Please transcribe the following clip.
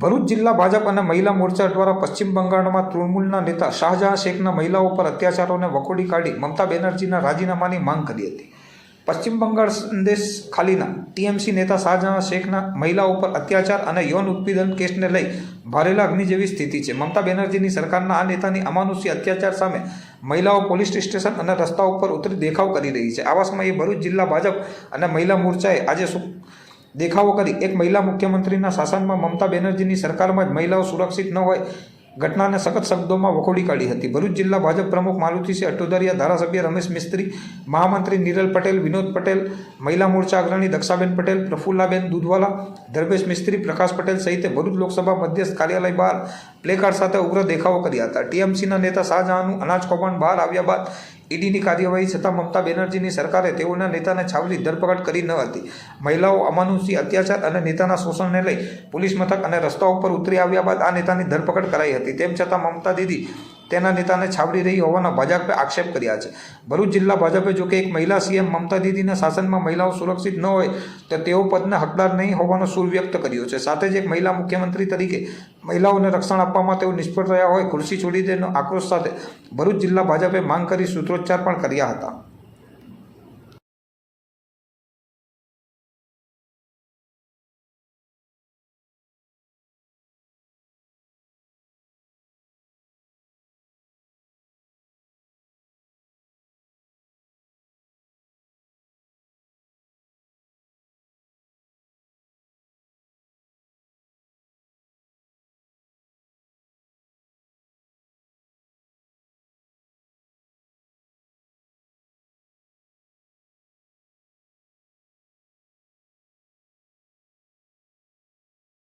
ભરૂચ જિલ્લા ભાજપ અને મહિલા મોરચા દ્વારા પશ્ચિમ બંગાળમાં તૃણમૂલના નેતા શાહજહાં શેખના મહિલાઓ પર અત્યાચારોને વખોડી કાઢી મમતા બેનર્જીના રાજીનામાની માંગ કરી હતી। પશ્ચિમ બંગાળ સંદેશ ખાલીના ટીએમસી નેતા શાહજહાં શેખના મહિલાઓ પર અત્યાચાર અને યૌન ઉત્પીડન કેસને લઈ ભારેલા અગ્નિ જેવી સ્થિતિ છે। મમતા બેનર્જીની સરકારના આ નેતાની અમાનુષી અત્યાચાર સામે મહિલાઓ પોલીસ સ્ટેશન અને રસ્તાઓ પર ઉતરી દેખાવ કરી રહી છે। આવા સમયે ભરૂચ જિલ્લા ભાજપ અને મહિલા મોરચાએ આજે દેખાવો કરી એક મહિલા મુખ્યમંત્રીના શાસનમાં મમતા બેનર્જીની સરકારમાં જ મહિલાઓ સુરક્ષિત ન હોય ઘટનાને સખત શબ્દોમાં વખોડી કાઢી હતી। ભરૂચ જિલ્લા ભાજપ પ્રમુખ માલુતિસિંહ અટોદરિયા, ધારાસભ્ય રમેશ મિસ્ત્રી, મહામંત્રી નિરલ પટેલ, વિનોદ પટેલ, મહિલા મોરચા અગ્રણી દક્ષાબેન પટેલ, પ્રફુલ્લાબેન દૂધવાલા, ધર્મેશ મિસ્ત્રી, પ્રકાશ પટેલ સહિત ભરૂચ લોકસભા મધ્યસ્થ કાર્યાલય બહાર પ્લેકાર્ડ સાથે ઉગ્ર દેખાવો કર્યા હતા। ટીએમસીના નેતા શાહજહાંનું અનાજ કૌભાંડ બહાર આવ્યા બાદ ઈડીની કાર્યવાહી છતાં મમતા બેનર્જીની સરકારે તેઓના નેતાને છાવરી ધરપકડ કરી ન હતી। મહિલાઓ અમાનુષી અત્યાચાર અને નેતાના શોષણને લઈ પોલીસ મથક અને રસ્તાઓ પર ઉતરી આવ્યા બાદ આ નેતાની ધરપકડ કરાઈ હતી। તેમ છતાં મમતા દીદી તેના નેતાને છાવરી રહી હોવાના ભાજપે આક્ષેપ કર્યા છે। ભરૂચ જિલ્લા ભાજપે જોકે એક મહિલા સીએમ મમતા દીદીના શાસનમાં મહિલાઓ સુરક્ષિત ન હોય તો તેઓ પદના હકદાર નહીં હોવાનો સૂર વ્યક્ત કર્યો છે। સાથે જ એક મહિલા મુખ્યમંત્રી તરીકે મહિલાઓને રક્ષણ આપવામાં તેઓ નિષ્ફળ રહ્યા હોય ખુરશી છોડી દેવાનો આક્રોશ સાથે ભરૂચ જિલ્લા ભાજપે માંગ કરી સૂત્રોચ્ચાર પણ કર્યા હતા।